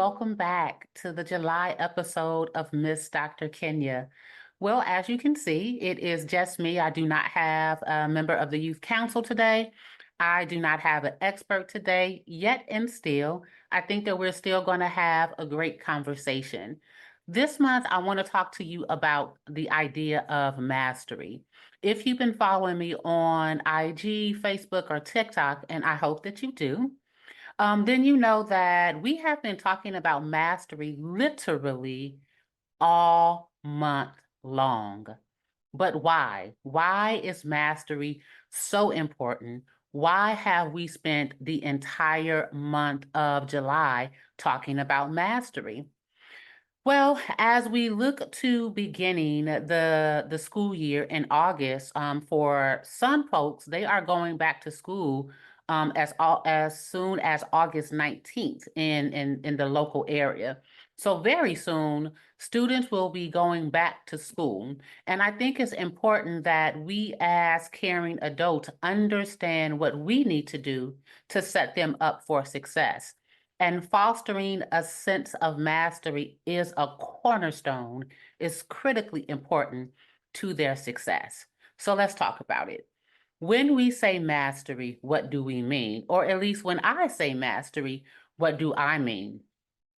welcome back to the July episode of Miss Dr. Kenya. Well, as you can see, it is just me. I do not have a member of the Youth Council today. I do not have an expert today, yet and still. I think that we're still going to have a great conversation. This month, I want to talk to you about the idea of mastery. If you've been following me on IG, Facebook, or TikTok, and I hope that you do, then you know that we have been talking about mastery literally all month long. But why? Why is mastery so important? Why have we spent the entire month of July talking about mastery? Well, as we look to beginning the school year in August, for some folks, they are going back to school as soon as August 19th in the local area. So very soon, students will be going back to school. And I think it's important that we as caring adults understand what we need to do to set them up for success. And fostering a sense of mastery is a cornerstone, is critically important to their success. So let's talk about it. When we say mastery, what do we mean? Or at least when I say mastery, what do I mean?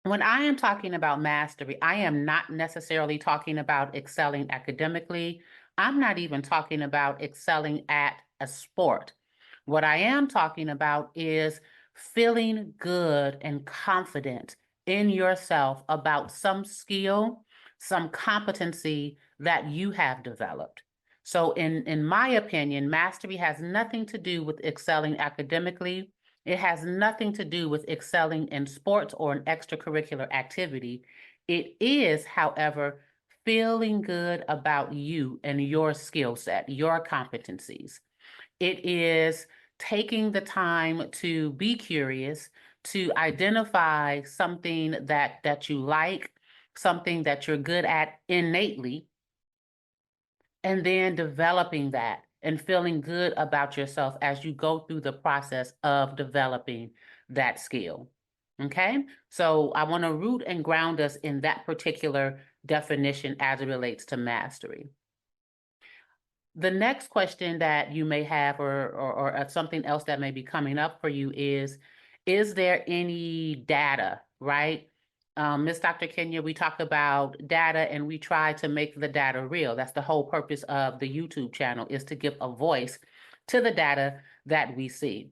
When I am talking about mastery, I am not necessarily talking about excelling academically. I'm not even talking about excelling at a sport. What I am talking about is feeling good and confident in yourself about some skill, some competency that you have developed. So in my opinion, mastery has nothing to do with excelling academically. It has nothing to do with excelling in sports or an extracurricular activity. It is, however, feeling good about you and your skill set, your competencies. It is taking the time to be curious, to identify something that you like, something that you're good at innately, and then developing that and feeling good about yourself as you go through the process of developing that skill. Okay, so I want to root and ground us in that particular definition as it relates to mastery. The next question that you may have, or something else that may be coming up for you is there any data, right? Ms. Dr. Kenya, we talk about data and we try to make the data real. That's the whole purpose of the YouTube channel, is to give a voice to the data that we see.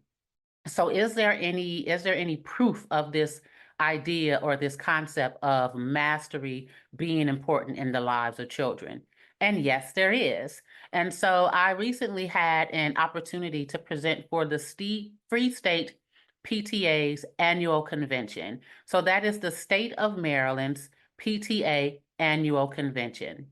So is there any proof of this idea or this concept of mastery being important in the lives of children? And yes, there is. And so I recently had an opportunity to present for the Free State PTA's annual convention. So that is the state of Maryland's PTA annual convention.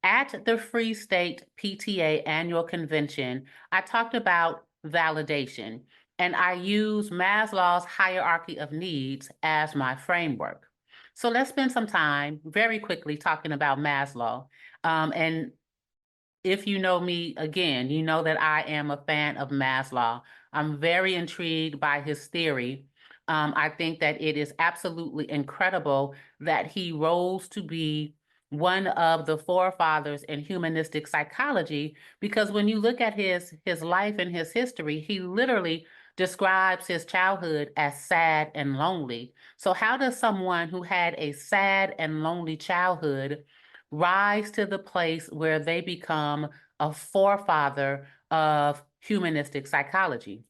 At the Free State PTA annual convention, I talked about validation, and I used Maslow's hierarchy of needs as my framework. So let's spend some time very quickly talking about Maslow. And if you know me again, you know that I am a fan of Maslow. I'm very intrigued by his theory. I think that it is absolutely incredible that he rose to be one of the forefathers in humanistic psychology, because when you look at his life and his history, he literally describes his childhood as sad and lonely. So how does someone who had a sad and lonely childhood rise to the place where they become a forefather of humanistic psychology?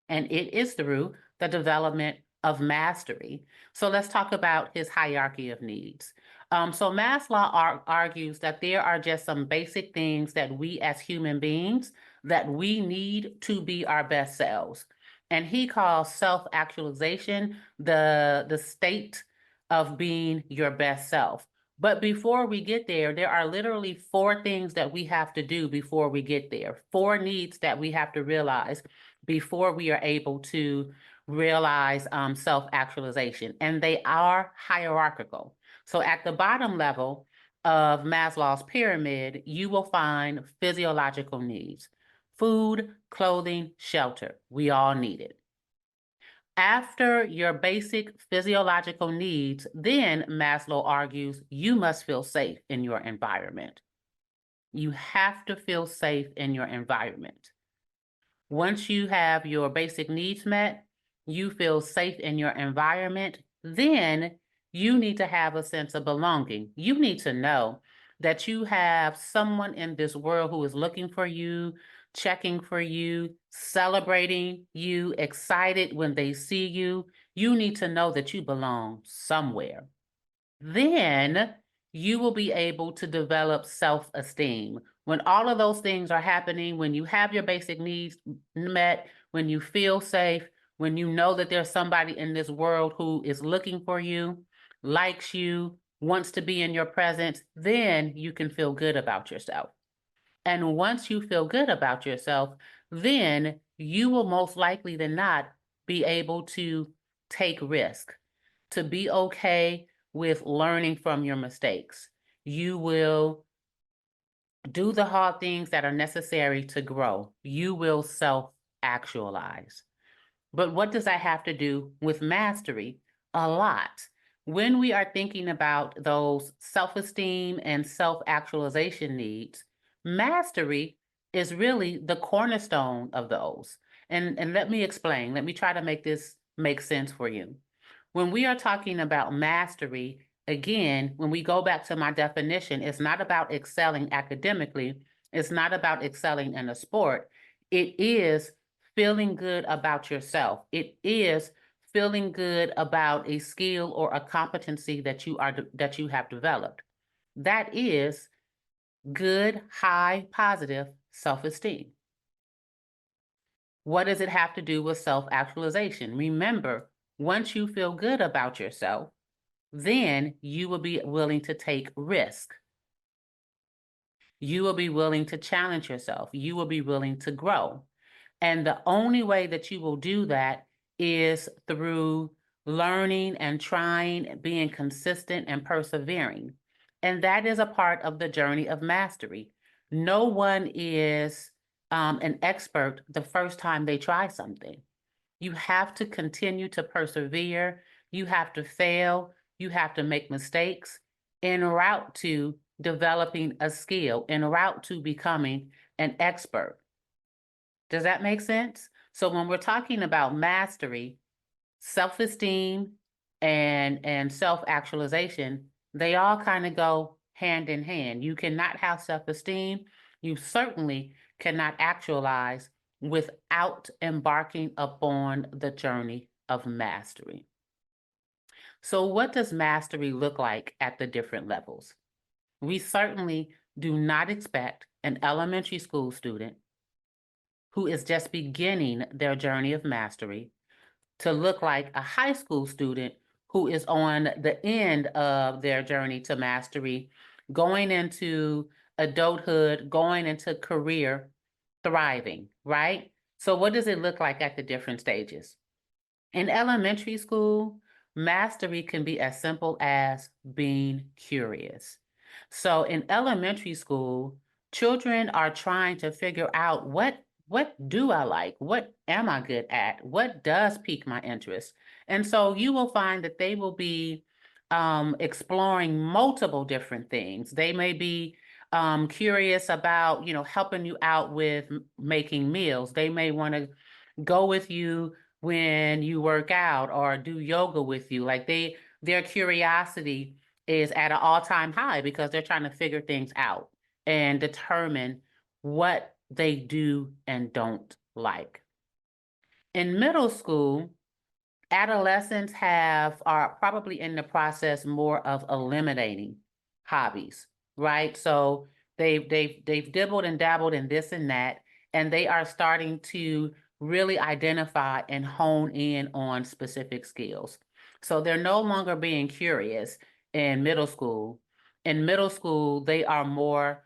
And it is through the development of mastery. So let's talk about his hierarchy of needs. So Maslow argues that there are just some basic things that we as human beings that we need to be our best selves. And he calls self-actualization the state of being your best self. But before we get there, there are literally 4 things that we have to do before we get there, 4 needs that we have to realize before we are able to realize self-actualization. And they are hierarchical. So at the bottom level of Maslow's pyramid, you will find physiological needs: food, clothing, shelter. We all need it. After your basic physiological needs, then Maslow argues you must feel safe in your environment. You have to feel safe in your environment. Once you have your basic needs met, you feel safe in your environment, then you need to have a sense of belonging. You need to know that you have someone in this world who is looking for you, checking for you, celebrating you, excited when they see you. You need to know that you belong somewhere. Then you will be able to develop self-esteem. When all of those things are happening, when you have your basic needs met, when you feel safe, when you know that there's somebody in this world who is looking for you, likes you, wants to be in your presence, then you can feel good about yourself. And once you feel good about yourself, then you will most likely than not be able to take risk, to be okay with learning from your mistakes. You will do the hard things that are necessary to grow. You will self-actualize. But what does that have to do with mastery? A lot. When we are thinking about those self-esteem and self-actualization needs, mastery is really the cornerstone of those. And let me explain. Let me try to make this make sense for you. When we are talking about mastery, again, when we go back to my definition, it's not about excelling academically. It's not about excelling in a sport. It is feeling good about yourself. It is feeling good about a skill or a competency that you have developed. That is good, high, positive self-esteem. What does it have to do with self-actualization? Remember, once you feel good about yourself, then you will be willing to take risk. You will be willing to challenge yourself. You will be willing to grow. And the only way that you will do that is through learning and trying, being consistent and persevering. And that is a part of the journey of mastery. No one is an expert the first time they try something. You have to continue to persevere. You have to fail. You have to make mistakes en route to developing a skill, en route to becoming an expert. Does that make sense? So when we're talking about mastery, self-esteem and self-actualization, they all kind of go hand in hand. You cannot have self-esteem. You certainly cannot actualize without embarking upon the journey of mastery. So what does mastery look like at the different levels? We certainly do not expect an elementary school student who is just beginning their journey of mastery to look like a high school student who is on the end of their journey to mastery, going into adulthood, going into career, thriving, right? So what does it look like at the different stages? In elementary school, mastery can be as simple as being curious. So in elementary school, children are trying to figure out what do I like? What am I good at? What does pique my interest? And so you will find that they will be exploring multiple different things. They may be curious about, helping you out with making meals. They may want to go with you when you work out or do yoga with you. Like their curiosity is at an all-time high because they're trying to figure things out and determine what they do and don't like. In middle school, adolescents are probably in the process more of eliminating hobbies, right? So they've dibbled and dabbled in this and that, and they are starting to really identify and hone in on specific skills. So they're no longer being curious in middle school. In middle school, they are more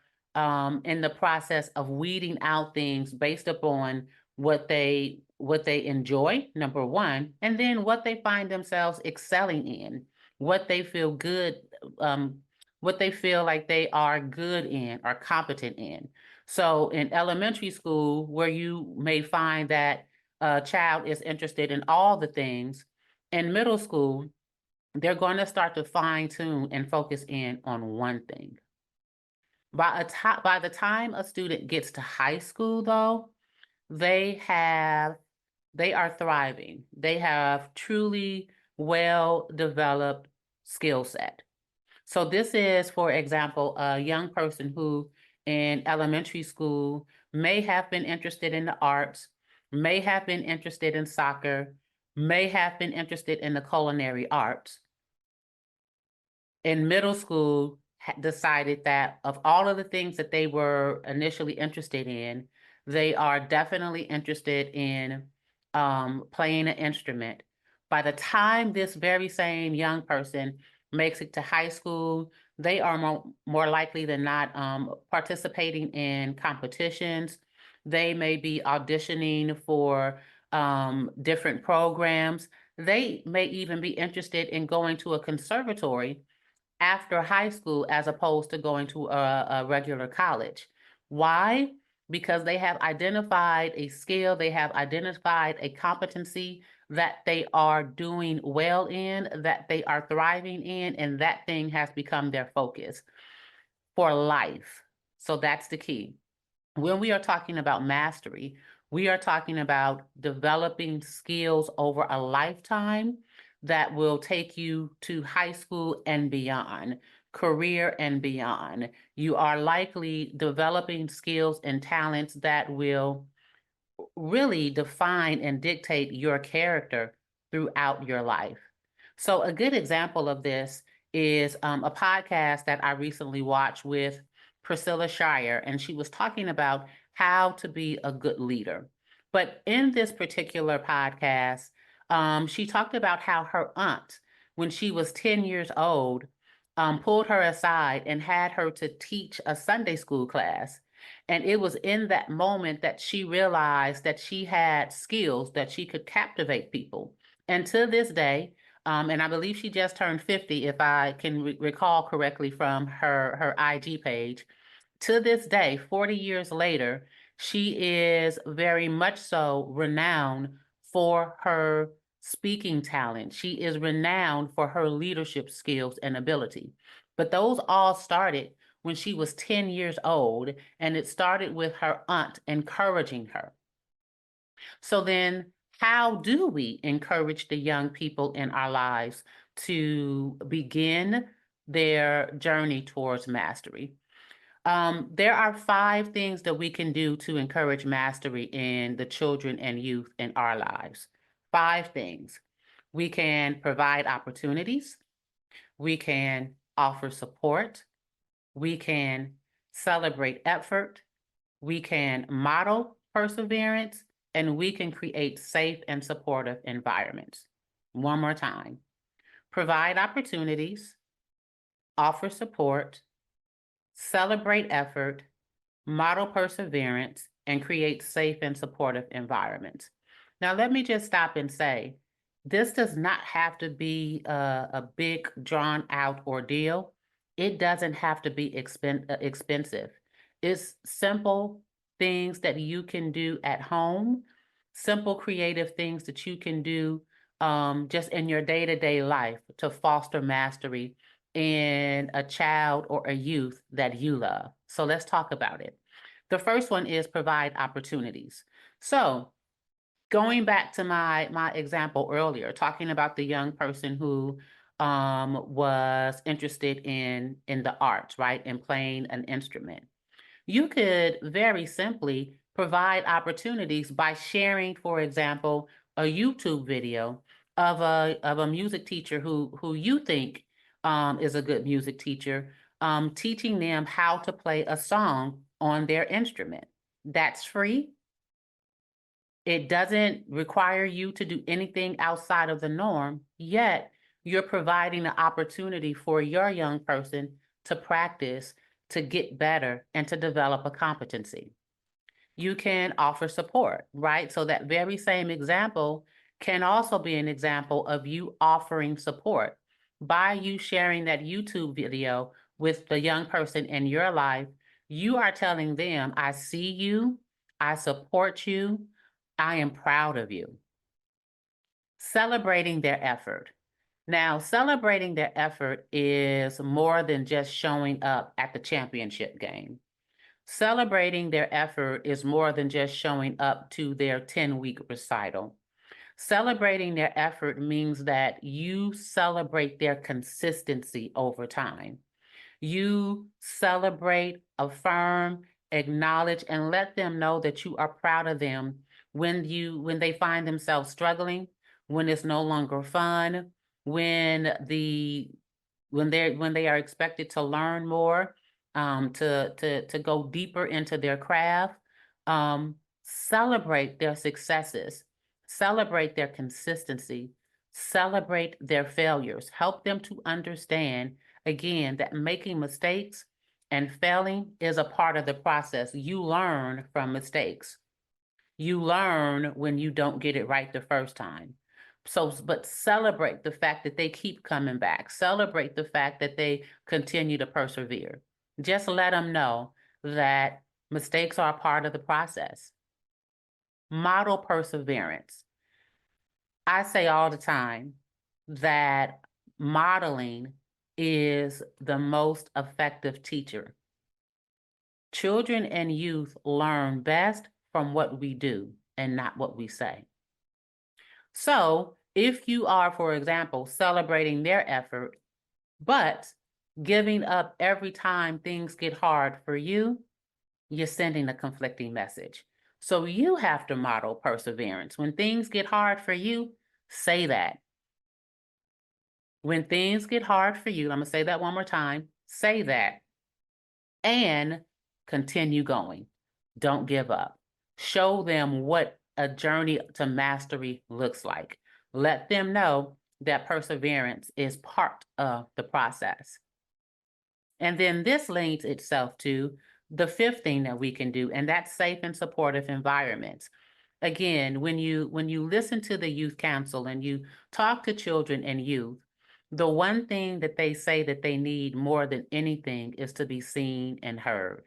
in the process of weeding out things based upon what they enjoy, number one, and then what they find themselves excelling in, what they feel good, what they feel like they are good in or competent in. So in elementary school, where you may find that a child is interested in all the things, in middle school, they're going to start to fine tune and focus in on one thing. By the time a student gets to high school, though, they are thriving. They have truly well-developed skill set. So this is, for example, a young person who in elementary school may have been interested in the arts, may have been interested in soccer, may have been interested in the culinary arts. In middle school, decided that of all of the things that they were initially interested in, they are definitely interested in playing an instrument. By the time this very same young person makes it to high school, they are more likely than not participating in competitions. They may be auditioning for different programs. They may even be interested in going to a conservatory after high school as opposed to going to a regular college. Why? Because they have identified a skill, they have identified a competency that they are doing well in, that they are thriving in, and that thing has become their focus for life. So that's the key. When we are talking about mastery, we are talking about developing skills over a lifetime that will take you to high school and beyond, career and beyond. You are likely developing skills and talents that will really define and dictate your character throughout your life. So a good example of this is a podcast that I recently watched with Priscilla Shire, and she was talking about how to be a good leader. But in this particular podcast, she talked about how her aunt, when she was 10 years old, pulled her aside and had her to teach a Sunday school class. And it was in that moment that she realized that she had skills that she could captivate people. And to this day, and I believe she just turned 50, if I can recall correctly from her IG page. To this day, 40 years later, she is very much so renowned for her speaking talent. She is renowned for her leadership skills and ability. But those all started when she was 10 years old, and it started with her aunt encouraging her. So then, how do we encourage the young people in our lives to begin their journey towards mastery? There are 5 things that we can do to encourage mastery in the children and youth in our lives. 5 things. We can provide opportunities. We can offer support. We can celebrate effort. We can model perseverance, and we can create safe and supportive environments. One more time. Provide opportunities, offer support, celebrate effort, model perseverance, and create safe and supportive environments. Now, let me just stop and say, this does not have to be a big, drawn-out ordeal. It doesn't have to be expensive. It's simple things that you can do at home, simple creative things that you can do just in your day-to-day life to foster mastery in a child or a youth that you love. So let's talk about it. The first one is provide opportunities. So going back to my example earlier, talking about the young person who was interested in the arts, right, and playing an instrument. You could very simply provide opportunities by sharing, for example, a YouTube video of a music teacher who you think is a good music teacher, teaching them how to play a song on their instrument. That's free. It doesn't require you to do anything outside of the norm, yet you're providing an opportunity for your young person to practice, to get better, and to develop a competency. You can offer support, right? So that very same example can also be an example of you offering support. By you sharing that YouTube video with the young person in your life, you are telling them, I see you, I support you, I am proud of you. Celebrating their effort. Now, celebrating their effort is more than just showing up at the championship game. Celebrating their effort is more than just showing up to their 10-week recital. Celebrating their effort means that you celebrate their consistency over time. You celebrate, affirm, acknowledge, and let them know that you are proud of them when they find themselves struggling, when it's no longer fun, when they are expected to learn more, to go deeper into their craft. Celebrate their successes, celebrate their consistency, celebrate their failures. Help them to understand, again, that making mistakes and failing is a part of the process. You learn from mistakes. You learn when you don't get it right the first time. So, but celebrate the fact that they keep coming back. Celebrate the fact that they continue to persevere. Just let them know that mistakes are a part of the process. Model perseverance. I say all the time that modeling is the most effective teacher. Children and youth learn best from what we do and not what we say. So if you are, for example, celebrating their effort, but giving up every time things get hard for you, you're sending a conflicting message. So you have to model perseverance. When things get hard for you, say that. When things get hard for you, I'm gonna say that one more time, say that, and continue going. Don't give up. Show them what a journey to mastery looks like. Let them know that perseverance is part of the process. And then this leads itself to the fifth thing that we can do, and that's safe and supportive environments. Again, when you listen to the youth council and you talk to children and youth, the one thing that they say that they need more than anything is to be seen and heard.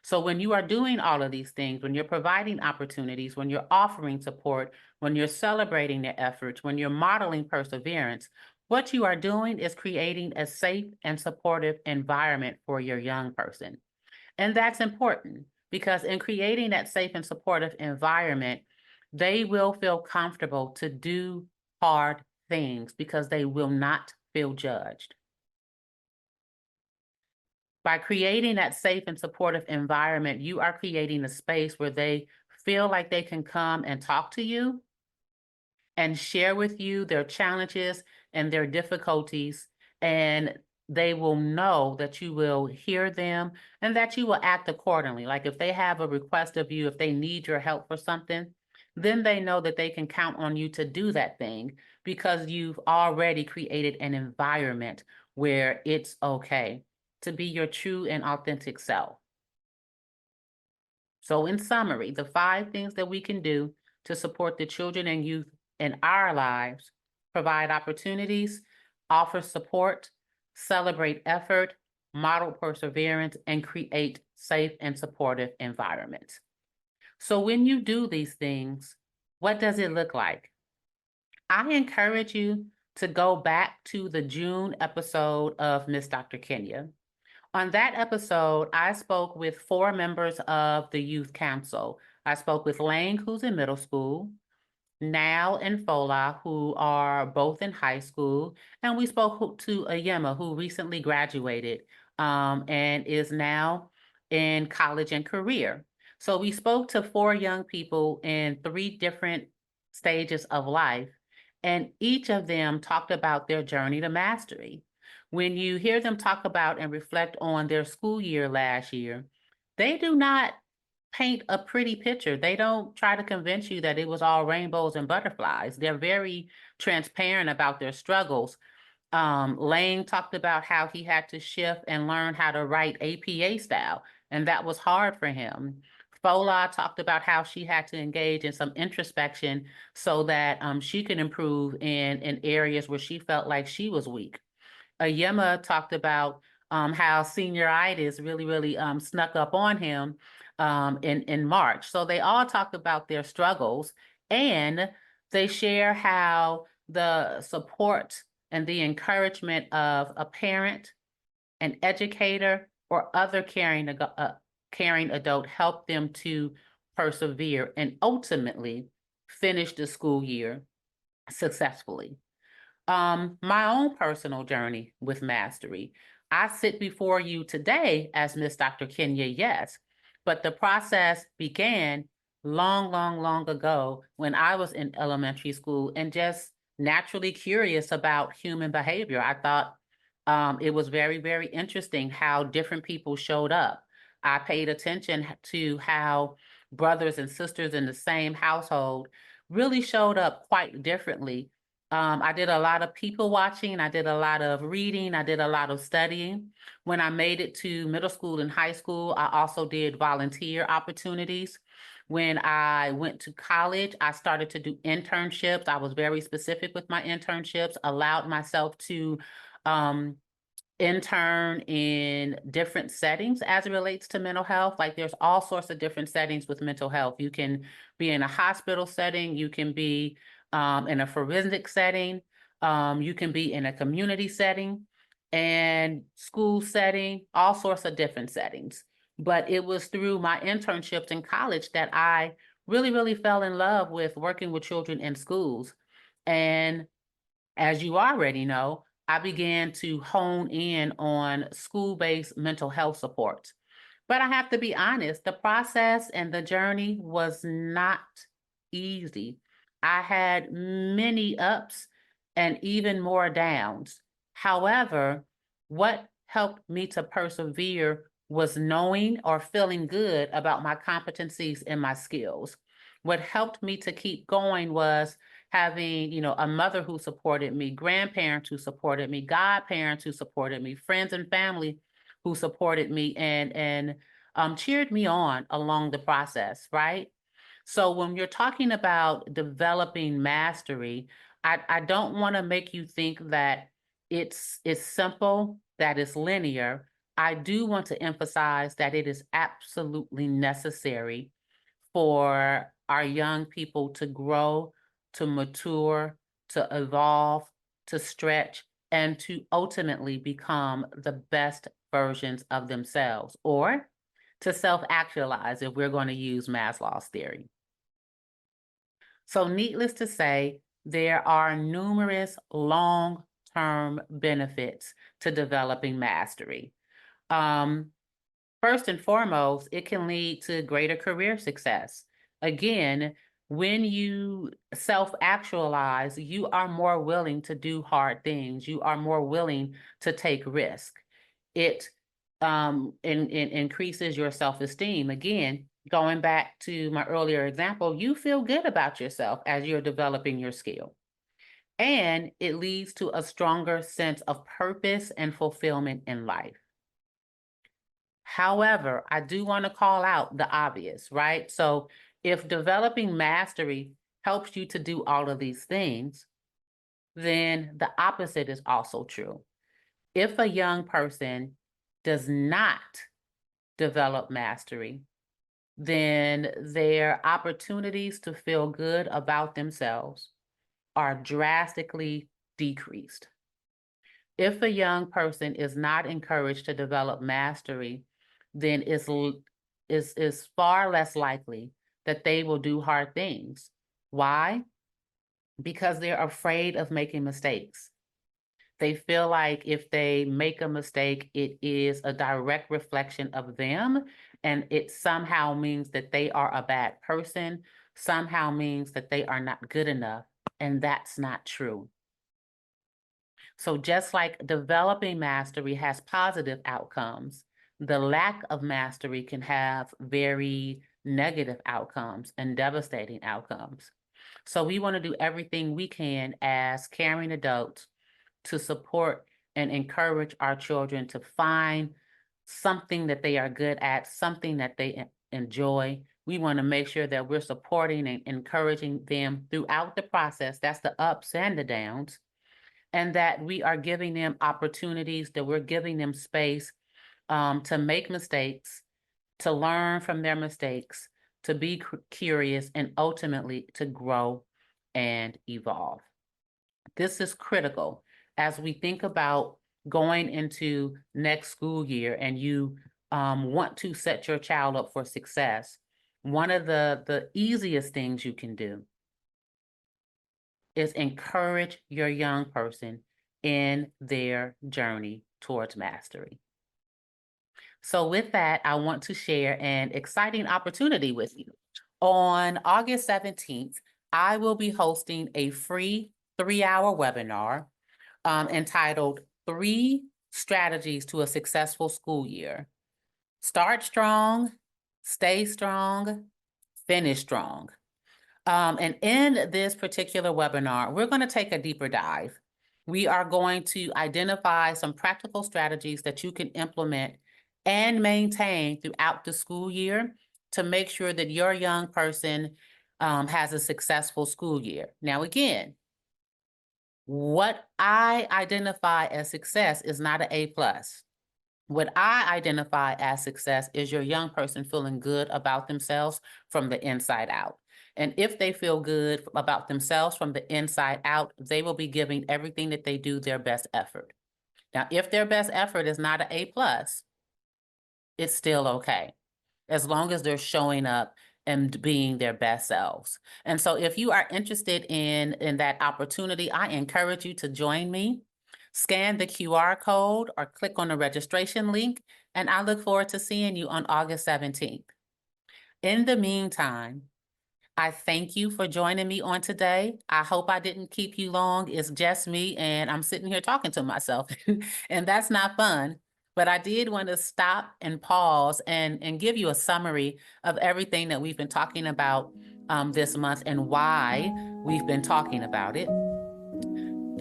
So when you are doing all of these things, when you're providing opportunities, when you're offering support, when you're celebrating their efforts, when you're modeling perseverance, what you are doing is creating a safe and supportive environment for your young person. And that's important because in creating that safe and supportive environment, they will feel comfortable to do hard things because they will not feel judged. By creating that safe and supportive environment, you are creating a space where they feel like they can come and talk to you and share with you their challenges and their difficulties, and they will know that you will hear them and that you will act accordingly. Like if they have a request of you, if they need your help for something, then they know that they can count on you to do that thing because you've already created an environment where it's okay to be your true and authentic self. So in summary, the 5 things that we can do to support the children and youth in our lives: provide opportunities, offer support, celebrate effort, model perseverance, and create safe and supportive environments. So when you do these things, what does it look like? I encourage you to go back to the June episode of MsDrKenya. On that episode, I spoke with 4 members of the youth council. I spoke with Lang, who's in middle school, Now and Fola, who are both in high school, and we spoke to Ayema, who recently graduated and is now in college and career. So we spoke to 4 young people in 3 different stages of life, and each of them talked about their journey to mastery. When you hear them talk about and reflect on their school year last year, they do not paint a pretty picture. They don't try to convince you that it was all rainbows and butterflies. They're very transparent about their struggles. Lang talked about how he had to shift and learn how to write APA style, and that was hard for him. Fola talked about how she had to engage in some introspection so that she could improve in areas where she felt like she was weak. Ayema talked about how senioritis really snuck up on him in March. So they all talk about their struggles, and they share how the support and the encouragement of a parent, an educator, or other caring adult helped them to persevere and ultimately finish the school year successfully. My own personal journey with mastery. I sit before you today as Miss Dr. Kenya, yes, but the process began long ago when I was in elementary school and just naturally curious about human behavior. I thought it was very interesting how different people showed up. I paid attention to how brothers and sisters in the same household really showed up quite differently. I did a lot of people watching, I did a lot of reading, I did a lot of studying. When I made it to middle school and high school, I also did volunteer opportunities. When I went to college, I started to do internships. I was very specific with my internships, allowed myself to um, intern in different settings as it relates to mental health. Like there's all sorts of different settings with mental health. You can be in a hospital setting, you can be in a forensic setting, you can be in a community setting and school setting, all sorts of different settings. But it was through my internships in college that I really fell in love with working with children in schools. And as you already know, I began to hone in on school-based mental health support. But I have to be honest, the process and the journey was not easy. I had many ups and even more downs. However, what helped me to persevere was knowing or feeling good about my competencies and my skills. What helped me to keep going was having, a mother who supported me, grandparents who supported me, godparents who supported me, friends and family who supported me and cheered me on along the process, right? So when you're talking about developing mastery, I don't want to make you think that it's simple, that it's linear. I do want to emphasize that it is absolutely necessary for our young people to grow, to mature, to evolve, to stretch, and to ultimately become the best versions of themselves, or to self-actualize if we're going to use Maslow's theory. So needless to say, there are numerous long-term benefits to developing mastery. First and foremost, it can lead to greater career success. Again, when you self-actualize, you are more willing to do hard things. You are more willing to take risk. It increases your self-esteem. Again, going back to my earlier example, you feel good about yourself as you're developing your skill. And it leads to a stronger sense of purpose and fulfillment in life. However, I do want to call out the obvious, right? So if developing mastery helps you to do all of these things, then the opposite is also true. If a young person does not develop mastery, then their opportunities to feel good about themselves are drastically decreased. If a young person is not encouraged to develop mastery, then it's far less likely that they will do hard things. Why? Because they're afraid of making mistakes. They feel like if they make a mistake, it is a direct reflection of them, and it somehow means that they are a bad person, somehow means that they are not good enough, and that's not true. So just like developing mastery has positive outcomes, the lack of mastery can have very negative outcomes and devastating outcomes. So we want to do everything we can as caring adults to support and encourage our children to find something that they are good at, something that they enjoy. We want to make sure that we're supporting and encouraging them throughout the process. That's the ups and the downs, and that we are giving them opportunities, that we're giving them space to make mistakes, to learn from their mistakes, to be curious, and ultimately to grow and evolve. This is critical as we think about going into next school year and you want to set your child up for success. One of the easiest things you can do is encourage your young person in their journey towards mastery. So with that, I want to share an exciting opportunity with you. On August 17th, I will be hosting a free 3-hour webinar entitled 3 Strategies to a Successful School Year. Start strong, stay strong, finish strong. And in this particular webinar, we're going to take a deeper dive. We are going to identify some practical strategies that you can implement and maintain throughout the school year to make sure that your young person has a successful school year. Now, again, what I identify as success is not an A+. What I identify as success is your young person feeling good about themselves from the inside out. And if they feel good about themselves from the inside out, they will be giving everything that they do their best effort. Now, if their best effort is not an A+, it's still okay, as long as they're showing up and being their best selves. And so if you are interested in that opportunity, I encourage you to join me. Scan the QR code or click on the registration link, and I look forward to seeing you on August 17th. In the meantime, I thank you for joining me on today. I hope I didn't keep you long. It's just me, and I'm sitting here talking to myself, and that's not fun. But I did want to stop and pause and give you a summary of everything that we've been talking about this month and why we've been talking about it.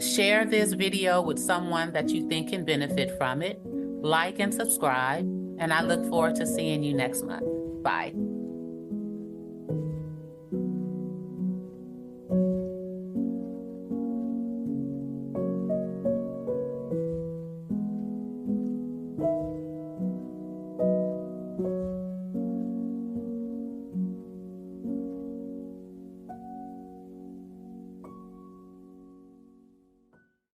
Share this video with someone that you think can benefit from it. Like and subscribe, and I look forward to seeing you next month. Bye.